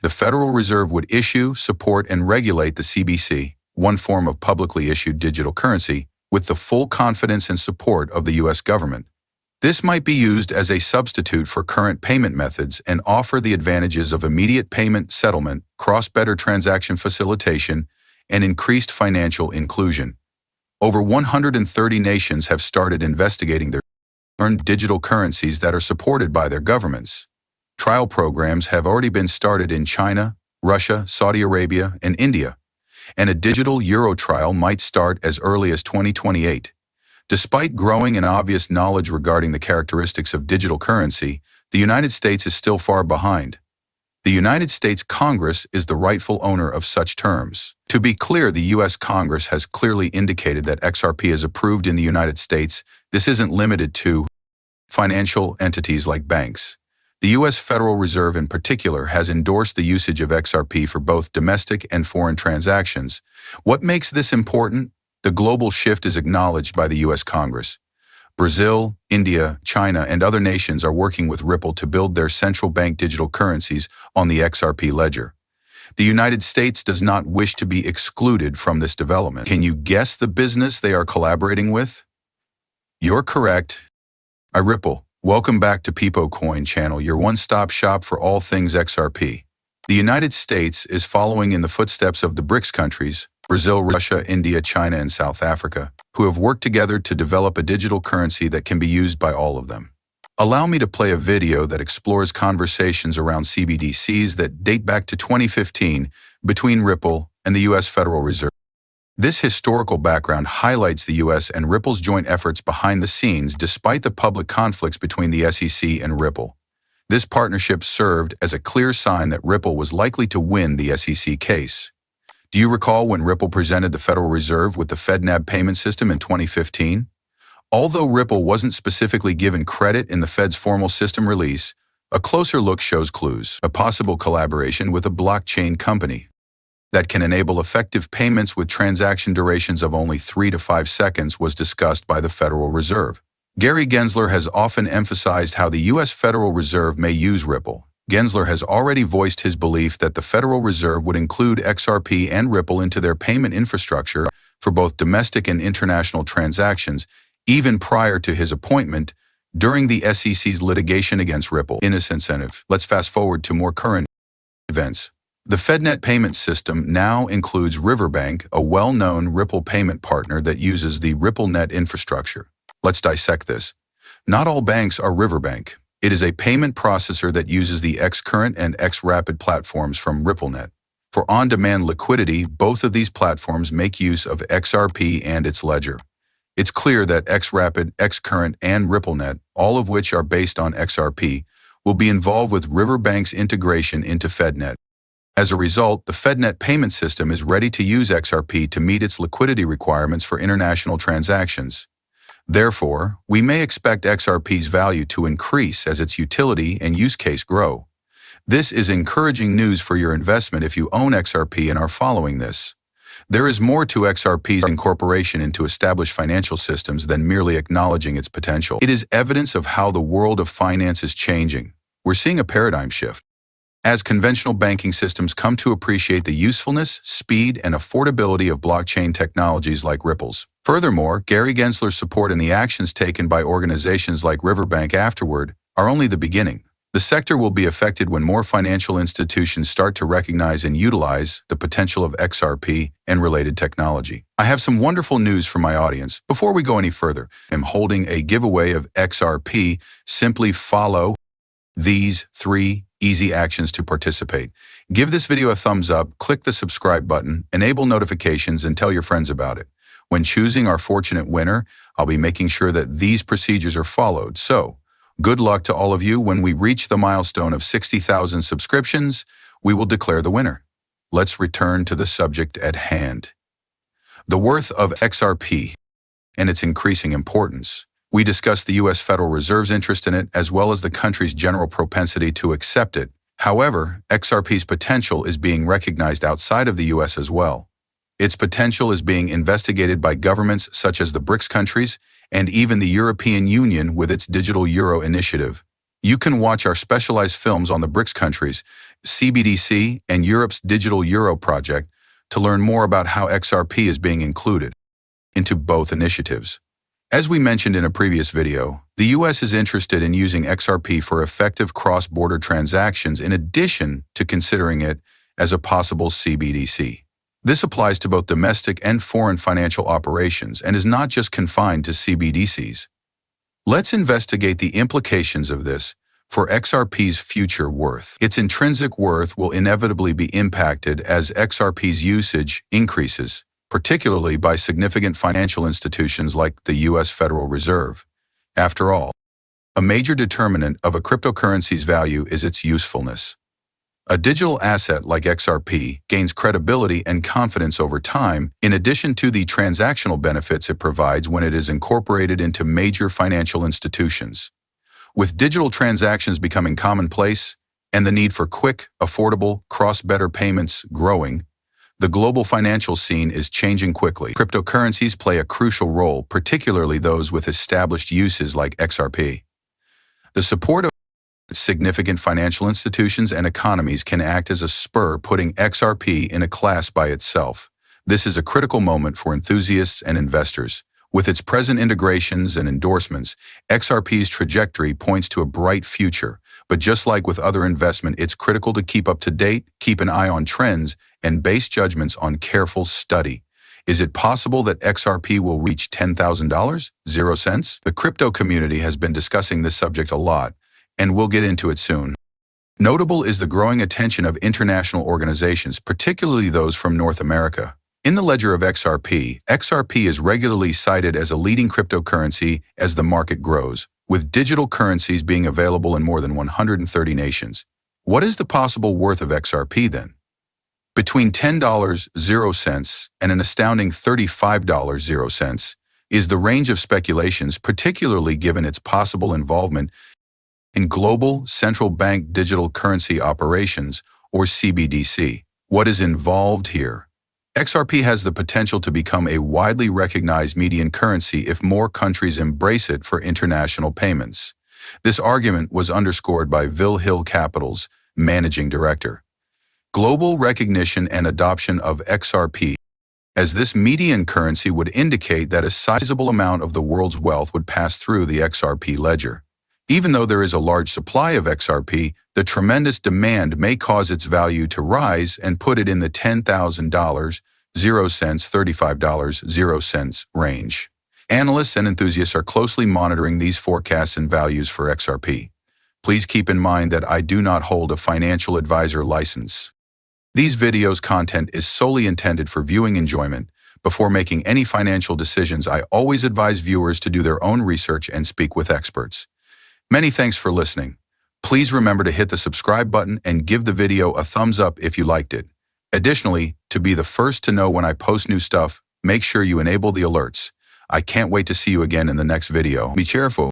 The Federal Reserve would issue, support, and regulate the CBC, one form of publicly issued digital currency, with the full confidence and support of the U.S. government. This might be used as a substitute for current payment methods and offer the advantages of immediate payment settlement, cross-border transaction facilitation, and increased financial inclusion. Over 130 nations have started investigating their own digital currencies that are supported by their governments. Trial programs have already been started in China, Russia, Saudi Arabia, and India, and a digital euro trial might start as early as 2028. Despite growing and obvious knowledge regarding the characteristics of digital currency, the United States is still far behind. The United States Congress is the rightful owner of such terms. To be clear, the U.S. Congress has clearly indicated that XRP is approved in the United States. This isn't limited to financial entities like banks. The U.S. Federal Reserve in particular has endorsed the usage of XRP for both domestic and foreign transactions. What makes this important? The global shift is acknowledged by the U.S. Congress. Brazil, India, China, and other nations are working with Ripple to build their central bank digital currencies on the XRP ledger. The United States does not wish to be excluded from this development. Can you guess the business they are collaborating with? You're correct. Ripple. Welcome back to Peepo Coin Channel, your one-stop shop for all things XRP. The United States is following in the footsteps of the BRICS countries, Brazil, Russia, India, China, and South Africa, who have worked together to develop a digital currency that can be used by all of them. Allow me to play a video that explores conversations around CBDCs that date back to 2015 between Ripple and the U.S. Federal Reserve. This historical background highlights the U.S. and Ripple's joint efforts behind the scenes despite the public conflicts between the SEC and Ripple. This partnership served as a clear sign that Ripple was likely to win the SEC case. Do you recall when Ripple presented the Federal Reserve with the FedNAB payment system in 2015? Although Ripple wasn't specifically given credit in the Fed's formal system release, a closer look shows clues. A possible collaboration with a blockchain company that can enable effective payments with transaction durations of only 3 to 5 seconds was discussed by the Federal Reserve. Gary Gensler has often emphasized how the U.S. Federal Reserve may use Ripple. Gensler has already voiced his belief that the Federal Reserve would include XRP and Ripple into their payment infrastructure for both domestic and international transactions, even prior to his appointment during the SEC's litigation against Ripple. Incentive. Let's fast forward to more current events. The FedNet payment system now includes Riverbank, a well-known Ripple payment partner that uses the RippleNet infrastructure. Let's dissect this. Not all banks are Riverbank. It is a payment processor that uses the xCurrent and xRapid platforms from RippleNet. For on-demand liquidity, both of these platforms make use of XRP and its ledger. It's clear that xRapid, xCurrent, and RippleNet, all of which are based on XRP, will be involved with Riverbank's integration into FedNet. As a result, the FedNet payment system is ready to use XRP to meet its liquidity requirements for international transactions. Therefore, we may expect XRP's value to increase as its utility and use case grow. This is encouraging news for your investment if you own XRP and are following this. There is more to XRP's incorporation into established financial systems than merely acknowledging its potential. It is evidence of how the world of finance is changing. We're seeing a paradigm shift. As conventional banking systems come to appreciate the usefulness, speed, and affordability of blockchain technologies like Ripple's. Furthermore, Gary Gensler's support and the actions taken by organizations like Riverbank afterward are only the beginning. The sector will be affected when more financial institutions start to recognize and utilize the potential of XRP and related technology. I have some wonderful news for my audience. Before we go any further, I'm holding a giveaway of XRP. Simply follow these 3 easy actions to participate. Give this video a thumbs up, click the subscribe button, enable notifications, and tell your friends about it. When choosing our fortunate winner, I'll be making sure that these procedures are followed. So, good luck to all of you. When we reach the milestone of 60,000 subscriptions, we will declare the winner. Let's return to the subject at hand. The worth of XRP and its increasing importance. We discussed the U.S. Federal Reserve's interest in it as well as the country's general propensity to accept it. However, XRP's potential is being recognized outside of the U.S. as well. Its potential is being investigated by governments such as the BRICS countries and even the European Union with its digital euro initiative. You can watch our specialized films on the BRICS countries, CBDC, and Europe's Digital Euro project to learn more about how XRP is being included into both initiatives. As we mentioned in a previous video, the US is interested in using XRP for effective cross-border transactions in addition to considering it as a possible CBDC. This applies to both domestic and foreign financial operations and is not just confined to CBDCs. Let's investigate the implications of this for XRP's future worth. Its intrinsic worth will inevitably be impacted as XRP's usage increases, particularly by significant financial institutions like the US Federal Reserve. After all, a major determinant of a cryptocurrency's value is its usefulness. A digital asset like XRP gains credibility and confidence over time, in addition to the transactional benefits it provides when it is incorporated into major financial institutions. With digital transactions becoming commonplace and the need for quick, affordable, cross-border payments growing, the global financial scene is changing quickly. Cryptocurrencies play a crucial role, particularly those with established uses like XRP. The support of significant financial institutions and economies can act as a spur, putting XRP in a class by itself. This is a critical moment for enthusiasts and investors. With its present integrations and endorsements, XRP's trajectory points to a bright future. But just like with other investment, it's critical to keep up to date, keep an eye on trends, and base judgments on careful study. Is it possible that XRP will reach $10,000? 0 cents? The crypto community has been discussing this subject a lot, and we'll get into it soon. Notable is the growing attention of international organizations, particularly those from North America. In the ledger of XRP, XRP is regularly cited as a leading cryptocurrency as the market grows, with digital currencies being available in more than 130 nations. What is the possible worth of XRP then? Between $10.00 and an astounding $35.00 is the range of speculations, particularly given its possible involvement in global central bank digital currency operations, or CBDC. What is involved here? XRP has the potential to become a widely recognized median currency if more countries embrace it for international payments. This argument was underscored by Will Hill Capital's managing director. Global recognition and adoption of XRP as this median currency would indicate that a sizable amount of the world's wealth would pass through the XRP ledger. Even though there is a large supply of XRP, the tremendous demand may cause its value to rise and put it in the $10,000, 0 cents, $35, 0 cents range. Analysts and enthusiasts are closely monitoring these forecasts and values for XRP. Please keep in mind that I do not hold a financial advisor license. These videos' content is solely intended for viewing enjoyment. Before making any financial decisions, I always advise viewers to do their own research and speak with experts. Many thanks for listening. Please remember to hit the subscribe button and give the video a thumbs up if you liked it. Additionally, to be the first to know when I post new stuff, make sure you enable the alerts. I can't wait to see you again in the next video. Be cheerful.